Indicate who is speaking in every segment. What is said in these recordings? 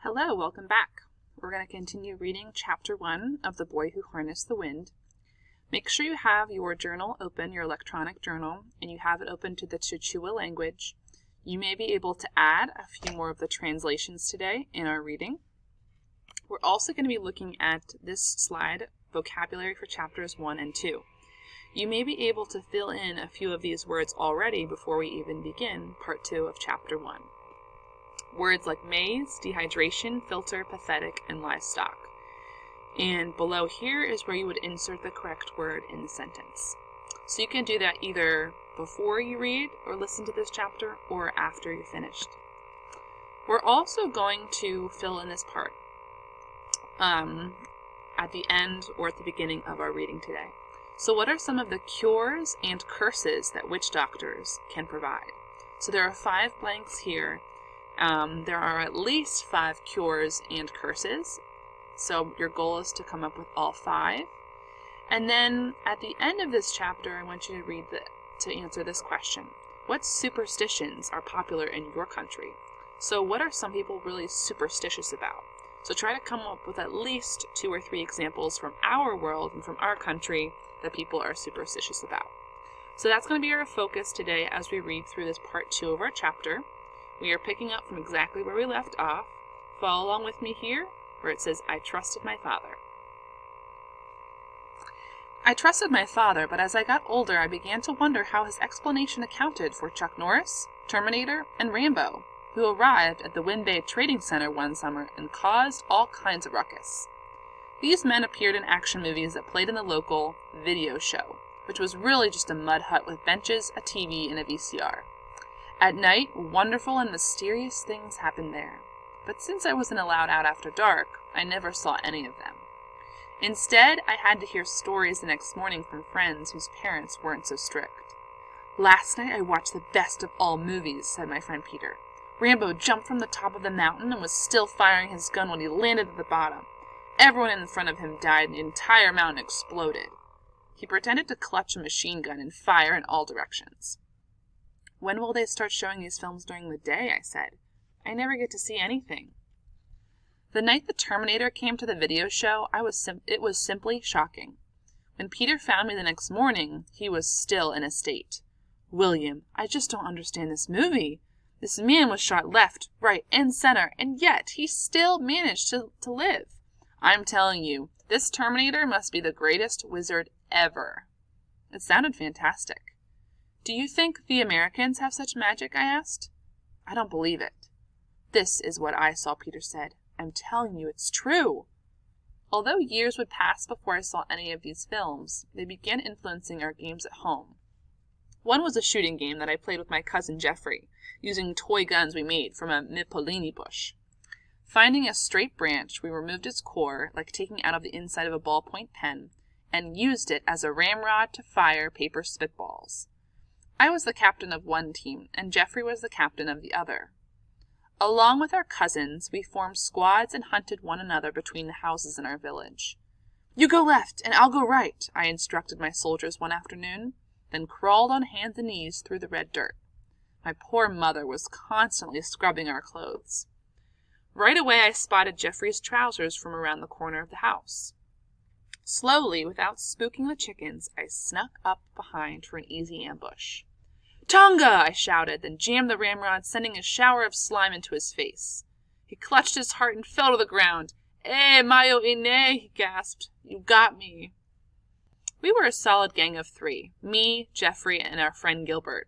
Speaker 1: Hello, welcome back. We're going to continue reading Chapter 1 of The Boy Who Harnessed the Wind. Make sure you have your journal open, your electronic journal, and you have it open to the Chichewa language. You may be able to add a few more of the translations today in our reading. We're also going to be looking at this slide, vocabulary for chapters 1 and 2. You may be able to fill in a few of these words already before we even begin part 2 of chapter 1. Words like maize, dehydration, filter, pathetic, and livestock. And below here is where you would insert the correct word in the sentence. So you can do that either before you read or listen to this chapter or after you're finished. We're also going to fill in this part at the end or at the beginning of our reading today. So what are some of the cures and curses that witch doctors can provide? So there are 5 blanks here. There are at least 5 cures and curses, so your goal is to come up with all 5. And then at the end of this chapter, I want you to read to answer this question. What superstitions are popular in your country? So what are some people really superstitious about? So try to come up with at least 2 or 3 examples from our world and from our country that people are superstitious about. So that's going to be our focus today as we read through this part 2 of our chapter. We are picking up from exactly where we left off. Follow along with me here, where it says, I trusted my father. I trusted my father, but as I got older, I began to wonder how his explanation accounted for Chuck Norris, Terminator, and Rambo, who arrived at the Wind Bay Trading Center one summer and caused all kinds of ruckus. These men appeared in action movies that played in the local video show, which was really just a mud hut with benches, a TV, and a VCR. At night, wonderful and mysterious things happened there. But since I wasn't allowed out after dark, I never saw any of them. Instead, I had to hear stories the next morning from friends whose parents weren't so strict. Last night I watched the best of all movies, said my friend Peter. Rambo jumped from the top of the mountain and was still firing his gun when he landed at the bottom. Everyone in front of him died and the entire mountain exploded. He pretended to clutch a machine gun and fire in all directions. When will they start showing these films during the day? I said. I never get to see anything. The night the Terminator came to the video show, it was simply shocking. When Peter found me the next morning, he was still in a state. William, I just don't understand this movie. This man was shot left, right, and center, and yet he still managed to live. I'm telling you, this Terminator must be the greatest wizard ever. It sounded fantastic. Do you think the Americans have such magic? I asked. I don't believe it. This is what I saw, Peter said. I'm telling you, it's true. Although years would pass before I saw any of these films, they began influencing our games at home. One was a shooting game that I played with my cousin Jeffrey, using toy guns we made from a Mipolini bush. Finding a straight branch, we removed its core, like taking out of the inside of a ballpoint pen, and used it as a ramrod to fire paper spitballs. I was the captain of one team, and Jeffrey was the captain of the other. Along with our cousins, we formed squads and hunted one another between the houses in our village. You go left, and I'll go right, I instructed my soldiers one afternoon, then crawled on hands and knees through the red dirt. My poor mother was constantly scrubbing our clothes. Right away I spotted Jeffrey's trousers from around the corner of the house. Slowly, without spooking the chickens, I snuck up behind for an easy ambush. Tonga! I shouted, then jammed the ramrod, sending a shower of slime into his face. He clutched his heart and fell to the ground. Eh, Mayo Ine, he gasped. You got me. We were a solid gang of 3, me, Jeffrey, and our friend Gilbert.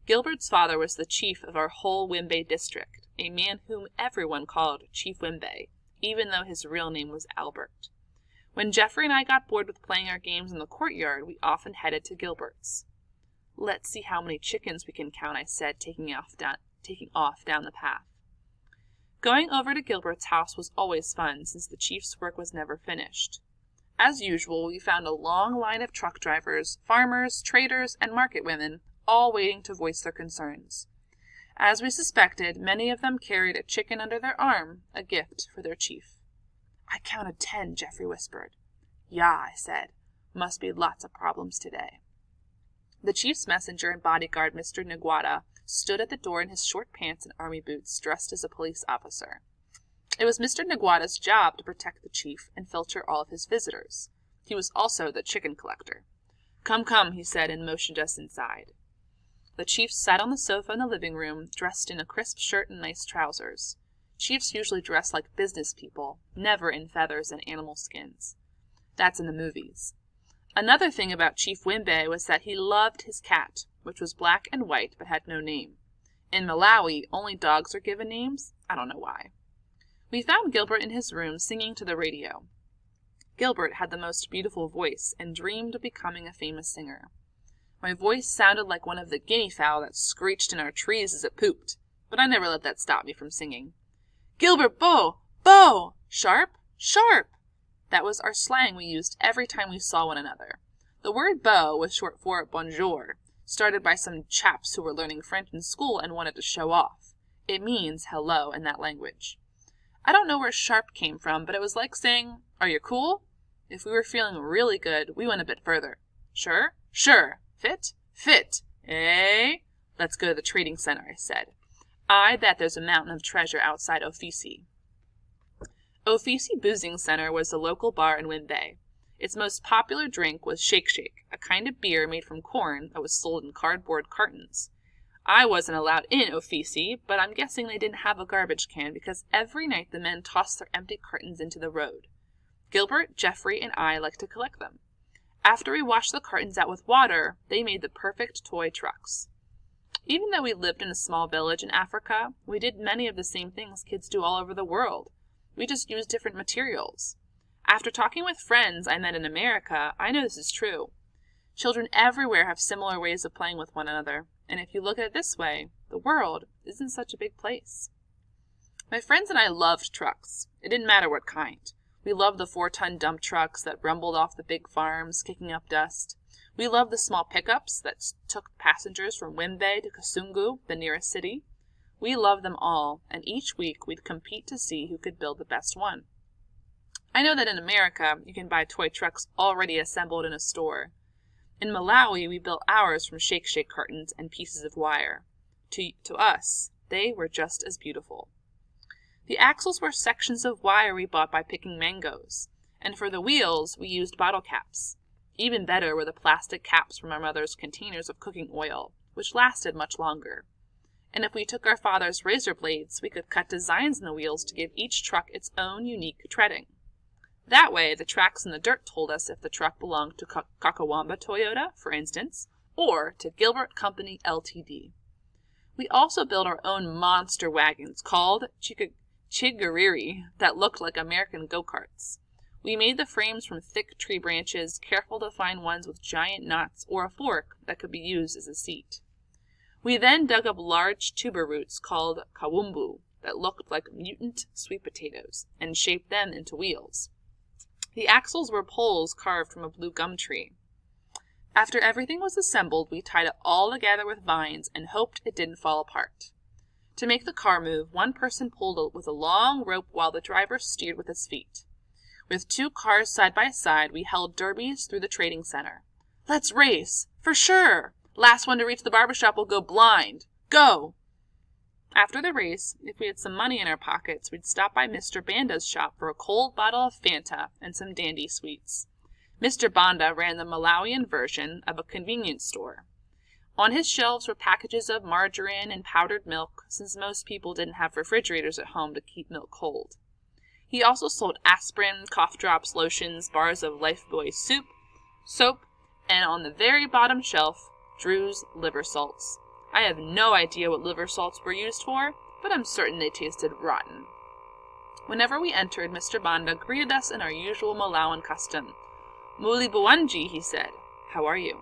Speaker 1: Gilbert's father was the chief of our whole Wind Bay district, a man whom everyone called Chief Wind Bay, even though his real name was Albert. When Jeffrey and I got bored with playing our games in the courtyard, we often headed to Gilbert's. Let's see how many chickens we can count, I said, taking off down the path. Going over to Gilbert's house was always fun, since the chief's work was never finished. As usual, we found a long line of truck drivers, farmers, traders, and market women, all waiting to voice their concerns. As we suspected, many of them carried a chicken under their arm, a gift for their chief. I counted 10, Jeffrey whispered. Yeah, I said. Must be lots of problems today. The chief's messenger and bodyguard, Mr. Niguata, stood at the door in his short pants and army boots, dressed as a police officer. It was Mr. Nagwada's job to protect the chief and filter all of his visitors. He was also the chicken collector. "Come, come," he said, and motioned us inside. The chief sat on the sofa in the living room, dressed in a crisp shirt and nice trousers. Chiefs usually dress like business people, never in feathers and animal skins. That's in the movies. Another thing about Chief Wimbe was that he loved his cat, which was black and white but had no name. In Malawi, only dogs are given names. I don't know why. We found Gilbert in his room singing to the radio. Gilbert had the most beautiful voice and dreamed of becoming a famous singer. My voice sounded like one of the guinea fowl that screeched in our trees as it pooped, but I never let that stop me from singing. "Gilbert, Bo! Bo! Sharp! Sharp!" That was our slang we used every time we saw one another. The word beau was short for bonjour, started by some chaps who were learning French in school and wanted to show off. It means hello in that language. I don't know where sharp came from, but it was like saying, "Are you cool?" If we were feeling really good, we went a bit further. "Sure? Sure. Fit? Fit. Eh? Let's go to the trading center," I said. "I bet there's a mountain of treasure outside Ofisi." Ofisi Boozing Center was the local bar in Wimbe. Its most popular drink was Shake Shake, a kind of beer made from corn that was sold in cardboard cartons. I wasn't allowed in Ofisi, but I'm guessing they didn't have a garbage can because every night the men tossed their empty cartons into the road. Gilbert, Jeffrey, and I liked to collect them. After we washed the cartons out with water, they made the perfect toy trucks. Even though we lived in a small village in Africa, we did many of the same things kids do all over the world. We just used different materials. After talking with friends I met in America, I know this is true. Children everywhere have similar ways of playing with one another, and if you look at it this way, the world isn't such a big place. My friends and I loved trucks. It didn't matter what kind. We loved the 4-ton dump trucks that rumbled off the big farms, kicking up dust. We loved the small pickups that took passengers from Wimbe to Kasungu, the nearest city. We loved them all, and each week we'd compete to see who could build the best one. I know that in America, you can buy toy trucks already assembled in a store. In Malawi, we built ours from Shake Shake cartons and pieces of wire. To us, they were just as beautiful. The axles were sections of wire we bought by picking mangoes, and for the wheels, we used bottle caps. Even better were the plastic caps from our mother's containers of cooking oil, which lasted much longer. And if we took our father's razor blades, we could cut designs in the wheels to give each truck its own unique treading. That way, the tracks in the dirt told us if the truck belonged to Kakawamba Toyota, for instance, or to Gilbert Company Ltd. We also built our own monster wagons called Chiguriri that looked like American go-karts. We made the frames from thick tree branches, careful to find ones with giant nuts or a fork that could be used as a seat. We then dug up large tuber roots called kawumbu that looked like mutant sweet potatoes and shaped them into wheels. The axles were poles carved from a blue gum tree. After everything was assembled, we tied it all together with vines and hoped it didn't fall apart. To make the car move, one person pulled with a long rope while the driver steered with his feet. With 2 cars side by side, we held derbies through the trading center. "Let's race! For sure! Last one to reach the barbershop will go blind! Go!" After the race, if we had some money in our pockets, we'd stop by Mr. Banda's shop for a cold bottle of Fanta and some dandy sweets. Mr. Banda ran the Malawian version of a convenience store. On his shelves were packages of margarine and powdered milk, since most people didn't have refrigerators at home to keep milk cold. He also sold aspirin, cough drops, lotions, bars of Lifebuoy soup, soap, and on the very bottom shelf, Drew's liver salts. I have no idea what liver salts were used for, but I'm certain they tasted rotten. Whenever we entered, Mr. Banda greeted us in our usual Malawian custom. "Muli Buwanji," he said. "How are you?"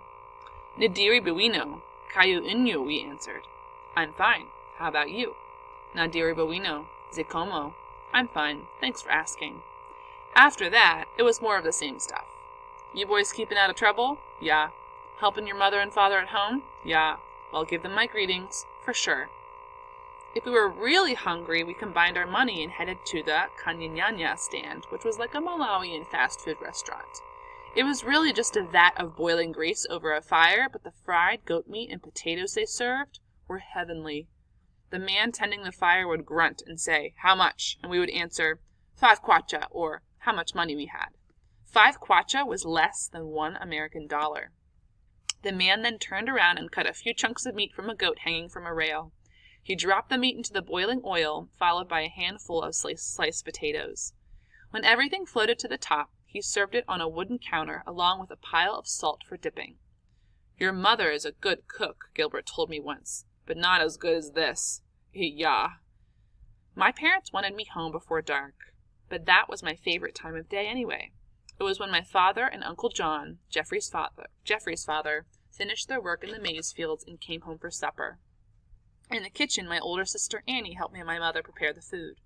Speaker 1: "Nadiri Bawino, Kayu Inyo," we answered. "I'm fine. How about you?" "Nadiri Bawino, Zikomo." "I'm fine. Thanks for asking." After that, it was more of the same stuff. "You boys keeping out of trouble?" "Yeah." "Helping your mother and father at home?" "Yeah." "Well, give them my greetings." "For sure." If we were really hungry, we combined our money and headed to the Kanyanyanya stand, which was like a Malawian fast food restaurant. It was really just a vat of boiling grease over a fire, but the fried goat meat and potatoes they served were heavenly. The man tending the fire would grunt and say, "How much?" And we would answer, "5 kwacha," or how much money we had. 5 kwacha was less than $1 American. The man then turned around and cut a few chunks of meat from a goat hanging from a rail. He dropped the meat into the boiling oil, followed by a handful of sliced potatoes. When everything floated to the top, he served it on a wooden counter along with a pile of salt for dipping. "Your mother is a good cook," Gilbert told me once, "but not as good as this. Yah." My parents wanted me home before dark, but that was my favorite time of day anyway. It was when my father and Uncle John, Jeffrey's father, finished their work in the maize fields and came home for supper. In the kitchen, my older sister Annie helped me and my mother prepare the food.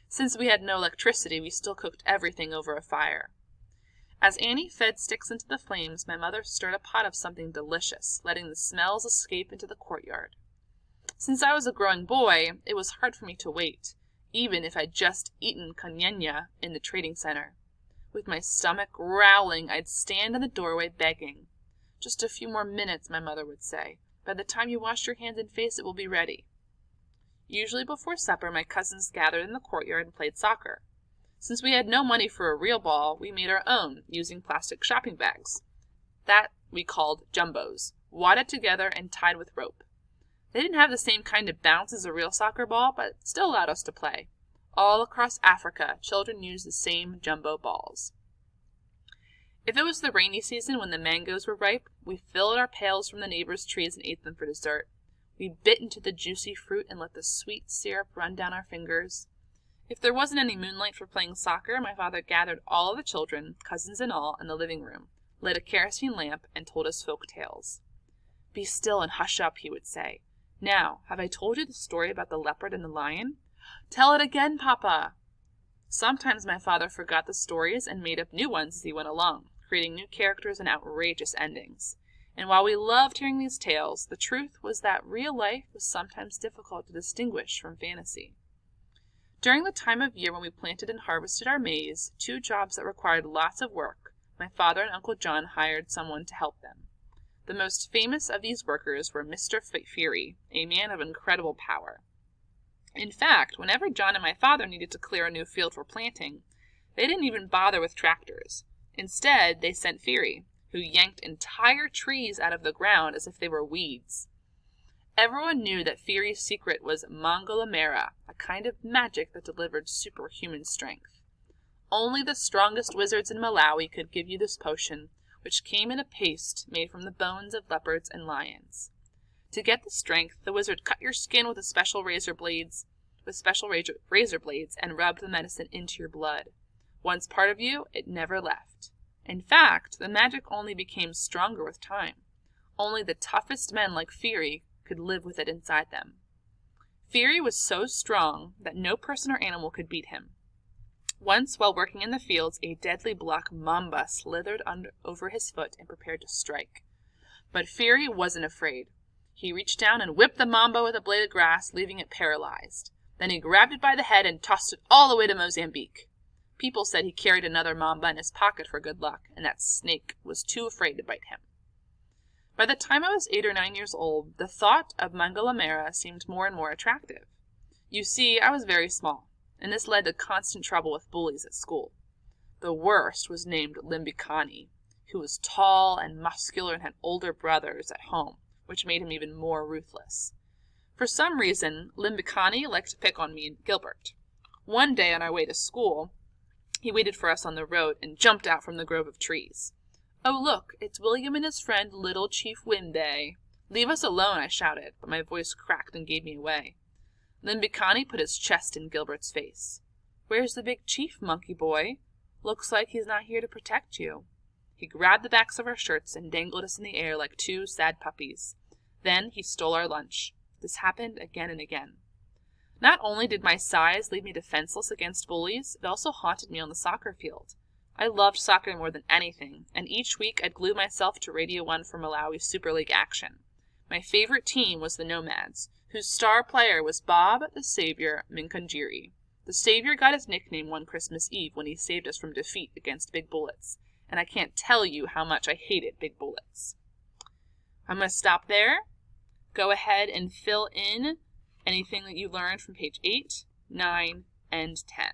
Speaker 1: Since we had no electricity, we still cooked everything over a fire. As Annie fed sticks into the flames, my mother stirred a pot of something delicious, letting the smells escape into the courtyard. Since I was a growing boy, it was hard for me to wait, even if I'd just eaten kanyenya in the trading center. With my stomach growling, I'd stand in the doorway begging. "Just a few more minutes," my mother would say. "By the time you wash your hands and face, it will be ready." Usually before supper, my cousins gathered in the courtyard and played soccer. Since we had no money for a real ball, we made our own, using plastic shopping bags. That we called jumbos, wadded together and tied with rope. They didn't have the same kind of bounce as a real soccer ball, but still allowed us to play. All across Africa, children used the same jumbo balls. If it was the rainy season when the mangoes were ripe, we filled our pails from the neighbors' trees and ate them for dessert. We bit into the juicy fruit and let the sweet syrup run down our fingers. If there wasn't any moonlight for playing soccer, my father gathered all of the children, cousins and all, in the living room, lit a kerosene lamp, and told us folk tales. "Be still and hush up," he would say. "Now, have I told you the story about the leopard and the lion?" "Tell it again, Papa." Sometimes my father forgot the stories and made up new ones as he went along, creating new characters and outrageous endings. And while we loved hearing these tales, the truth was that real life was sometimes difficult to distinguish from fantasy. During the time of year when we planted and harvested our maize, 2 jobs that required lots of work, my father and Uncle John hired someone to help them. The most famous of these workers were Mr. Feary, a man of incredible power. In fact, whenever John and my father needed to clear a new field for planting, they didn't even bother with tractors. Instead, they sent Feary, who yanked entire trees out of the ground as if they were weeds. Everyone knew that Feary's secret was Mangalamera, a kind of magic that delivered superhuman strength. Only the strongest wizards in Malawi could give you this potion, which came in a paste made from the bones of leopards and lions. To get the strength, the wizard cut your skin with special razor blades and rubbed the medicine into your blood. Once part of you, it never left. In fact, the magic only became stronger with time. Only the toughest men like Feary could live with it inside them. Feary was so strong that no person or animal could beat him. Once, while working in the fields, a deadly black mamba slithered over his foot and prepared to strike. But Feary wasn't afraid. He reached down and whipped the mamba with a blade of grass, leaving it paralyzed. Then he grabbed it by the head and tossed it all the way to Mozambique. People said he carried another mamba in his pocket for good luck, and that snake was too afraid to bite him. By the time I was 8 or 9 years old, the thought of Mangalamera seemed more and more attractive. You see, I was very small, and this led to constant trouble with bullies at school. The worst was named Limbikani, who was tall and muscular and had older brothers at home, which made him even more ruthless. For some reason, Limbikani liked to pick on me and Gilbert. One day on our way to school, he waited for us on the road and jumped out from the grove of trees. "Oh, look, it's William and his friend, Little Chief Wimbe." "Leave us alone," I shouted, but my voice cracked and gave me away. Limbikani put his chest in Gilbert's face. "Where's the big chief, monkey boy? Looks like he's not here to protect you." He grabbed the backs of our shirts and dangled us in the air like 2 sad puppies. Then he stole our lunch. This happened again and again. Not only did my size leave me defenseless against bullies, it also haunted me on the soccer field. I loved soccer more than anything, and each week I'd glue myself to Radio 1 for Malawi Super League action. My favorite team was the Nomads, whose star player was Bob the Savior Minkanjiri. The Savior got his nickname one Christmas Eve when he saved us from defeat against Big Bullets, and I can't tell you how much I hated Big Bullets. I'm going to stop there. Go ahead and fill in anything that you learned from page 8, 9, and 10.